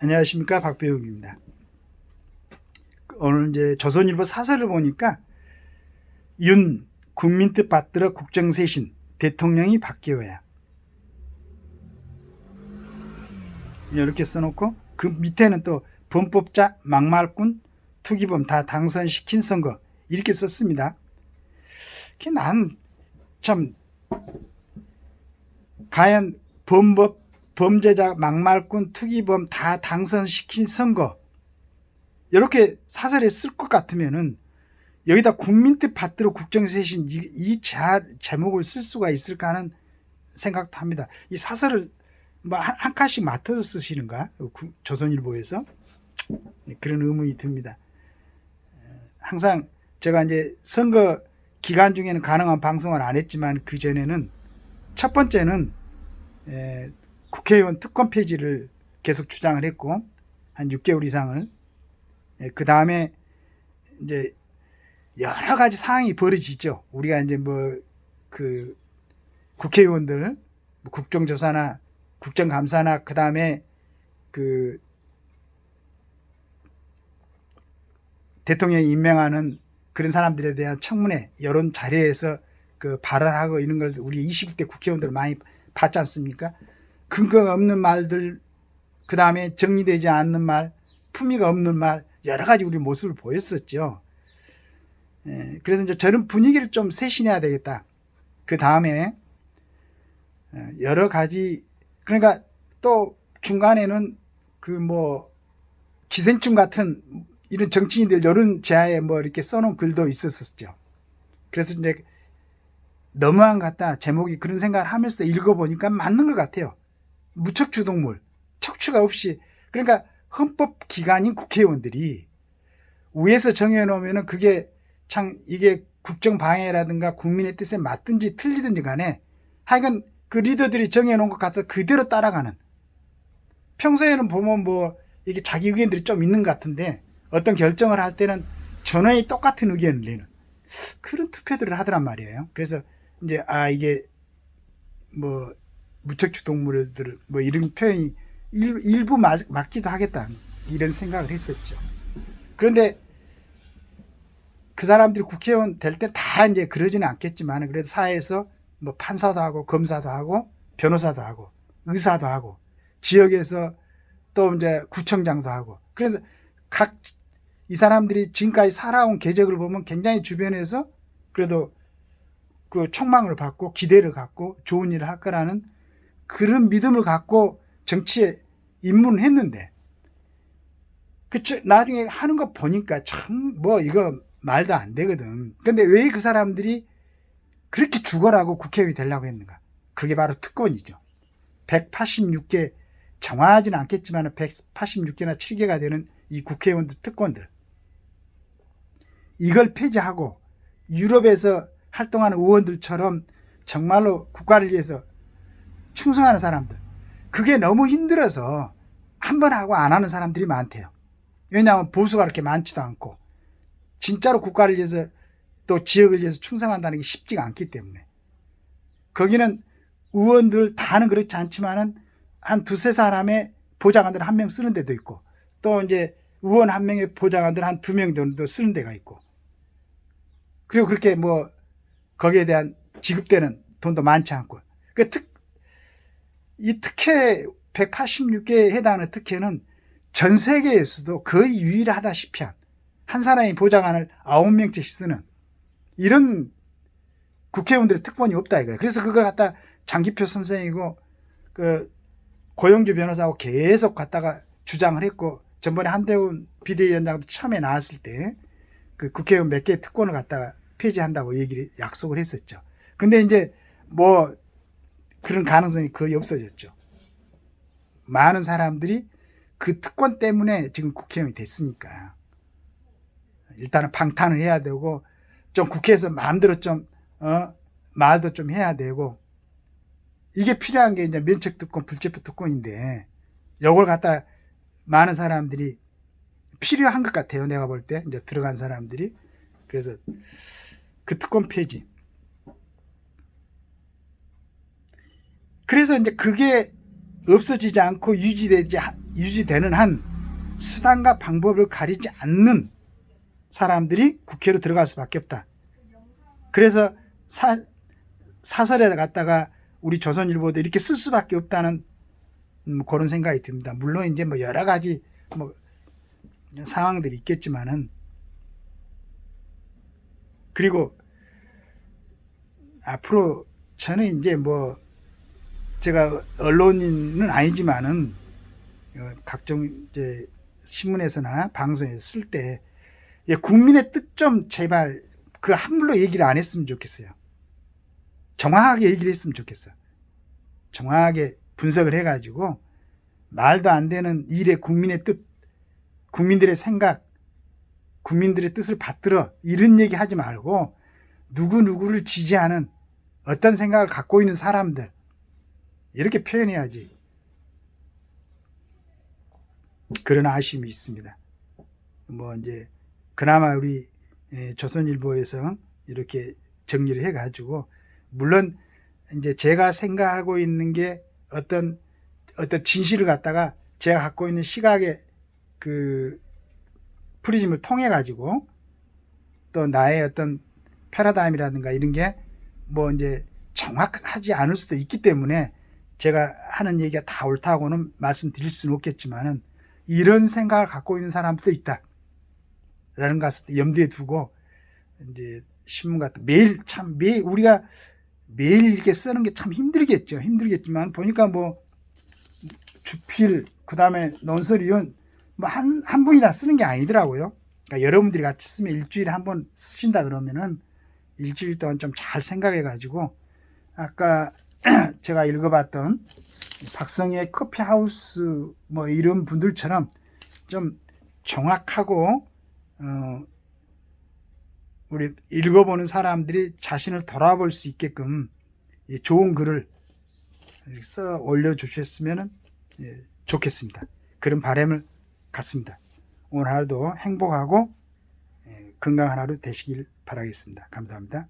안녕하십니까, 박배욱입니다. 오늘 이제 조선일보 사설을 보니까 윤 국민 뜻 받들어 국정쇄신 대통령이 바뀌어야 이렇게 써놓고 그 밑에는 또 범법자 막말꾼 투기범 다 당선시킨 선거 이렇게 썼습니다. 난 참 과연 범죄자 막말꾼 투기범 다 당선시킨 선거 이렇게 사설에 쓸 것 같으면은 여기다 국민 뜻 받들어 국정쇄신 이 제목을 쓸 수가 있을까 하는 생각도 합니다. 이 사설을 뭐 한 칸씩 맡아서 쓰시는가? 조선일보에서 그런 의문이 듭니다. 항상 제가 이제 선거 기간 중에는 가능한 방송을 안 했지만 그 전에는 첫 번째는 국회의원 특권 폐지를 계속 주장을 했고 한 6개월 이상을 그 다음에 이제 여러 가지 상황이 벌어지죠. 우리가 이제 그 국회의원들 국정조사나 국정감사나 그 다음에 그 대통령이 임명하는 그런 사람들에 대한 청문회 여론 자리에서 그 발언하고 이런 걸 우리 21대 국회의원들 많이 봤지 않습니까? 근거가 없는 말들, 그 다음에 정리되지 않는 말, 품위가 없는 말, 여러 가지 우리 모습을 보였었죠. 그래서 이제 저런 분위기를 좀 쇄신해야 되겠다. 그 다음에 여러 가지, 그러니까 또 중간에는 기생충 같은 이런 정치인들 여론 제하에 이렇게 써놓은 글도 있었었죠. 그래서 이제 너무한 것 같다. 제목이 그런 생각을 하면서 읽어보니까 맞는 것 같아요. 무척주동물, 척추가 없이. 그러니까 헌법기관인 국회의원들이 위에서 정해놓으면은 그게 이게 국정방해라든가 국민의 뜻에 맞든지 틀리든지 간에 하여간 그 리더들이 정해놓은 것 같아서 그대로 따라가는. 평소에는 보면 이게 자기 의견들이 좀 있는 것 같은데 어떤 결정을 할 때는 전원이 똑같은 의견을 내는 그런 투표들을 하더란 말이에요. 그래서 이제 이게 무척추 동물들 이런 표현이 일부 맞기도 하겠다 이런 생각을 했었죠. 그런데 그 사람들이 국회의원 될 때 다 이제 그러지는 않겠지만 그래도 사회에서 판사도 하고 검사도 하고 변호사도 하고 의사도 하고 지역에서 또 이제 구청장도 하고 그래서 이 사람들이 지금까지 살아온 궤적을 보면 굉장히 주변에서 그래도 그 촉망을 받고 기대를 갖고 좋은 일을 할 거라는 그런 믿음을 갖고 정치에 입문을 했는데 나중에 하는 거 보니까 참 이거 말도 안 되거든. 근데 왜 그 사람들이 그렇게 죽어라고 국회의원이 되려고 했는가? 그게 바로 특권이죠. 186개 정확하지는 않겠지만 186개나 7개가 되는 이 국회의원들 특권들. 이걸 폐지하고 유럽에서 활동하는 의원들처럼 정말로 국가를 위해서 충성하는 사람들. 그게 너무 힘들어서 한 번 하고 안 하는 사람들이 많대요. 왜냐하면 보수가 그렇게 많지도 않고 진짜로 국가를 위해서 또 지역을 위해서 충성한다는 게 쉽지가 않기 때문에 거기는 의원들 다는 그렇지 않지만은 한 두세 사람의 보좌관들 한 명 쓰는 데도 있고 또 이제 의원 한 명의 보좌관들 한 2명 정도 쓰는 데가 있고 그리고 그렇게 거기에 대한 지급되는 돈도 많지 않고 이 특혜 186개에 해당하는 특혜는 전 세계에서도 거의 유일하다시피 한 사람이 보좌관을 9명씩 쓰는 이런 국회의원들의 특권이 없다 이거예요. 그래서 그걸 갖다 장기표 선생이고 그 고영주 변호사하고 계속 갖다가 주장을 했고 전번에 한대훈 비대위원장도 처음에 나왔을 때 그 국회의원 몇 개의 특권을 갖다가 폐지한다고 약속을 했었죠. 근데 이제 그런 가능성이 거의 없어졌죠. 많은 사람들이 그 특권 때문에 지금 국회의원이 됐으니까 일단은 방탄을 해야 되고 좀 국회에서 마음대로 말도 좀 해야 되고 이게 필요한 게 이제 면책특권, 불체포 특권인데 이걸 갖다 많은 사람들이 필요한 것 같아요. 내가 볼 때 이제 들어간 사람들이. 그래서 그 특권 폐지. 그래서 이제 그게 없어지지 않고 유지되는 한 수단과 방법을 가리지 않는 사람들이 국회로 들어갈 수밖에 없다. 그래서 사설에 갖다가 우리 조선일보도 이렇게 쓸 수밖에 없다는 그런 생각이 듭니다. 물론 이제 뭐 여러 가지 뭐 상황들이 있겠지만은, 그리고 앞으로 저는 이제 뭐 제가 언론인은 아니지만은 각종 이제 신문에서나 방송에서 쓸 때 국민의 뜻 좀 제발 그 함부로 얘기를 안 했으면 좋겠어요. 정확하게 얘기를 했으면 좋겠어. 정확하게 분석을 해가지고 말도 안 되는 일에 국민의 뜻, 국민들의 생각, 국민들의 뜻을 받들어 이런 얘기 하지 말고 누구누구를 지지하는 어떤 생각을 갖고 있는 사람들 이렇게 표현해야지. 그런 아쉬움이 있습니다. 뭐 이제 그나마 우리 조선일보에서 이렇게 정리를 해가지고, 물론 이제 제가 생각하고 있는 게 어떤 진실을 갖다가 제가 갖고 있는 시각의 그 프리즘을 통해 가지고 또 나의 어떤 패러다임이라든가 이런 게 뭐 이제 정확하지 않을 수도 있기 때문에 제가 하는 얘기가 다 옳다고는 말씀드릴 수는 없겠지만은 이런 생각을 갖고 있는 사람도 있다 라는 것을 염두에 두고 이제 신문 같은 매일 우리가 매일 이렇게 쓰는 게 참 힘들겠지만 보니까 뭐 주필 그다음에 논설위원 뭐 한 분이 다 쓰는 게 아니더라고요. 그러니까 여러분들이 같이 쓰면 일주일에 한 번 쓰신다 그러면은 일주일 동안 좀 잘 생각해 가지고, 아까 제가 읽어봤던 박성의 커피하우스 뭐 이런 분들처럼 좀 정확하고 우리 읽어보는 사람들이 자신을 돌아볼 수 있게끔 좋은 글을 써 올려주셨으면 좋겠습니다. 그런 바람을 갖습니다. 오늘 하루도 행복하고 건강한 하루 되시길 바라겠습니다. 감사합니다.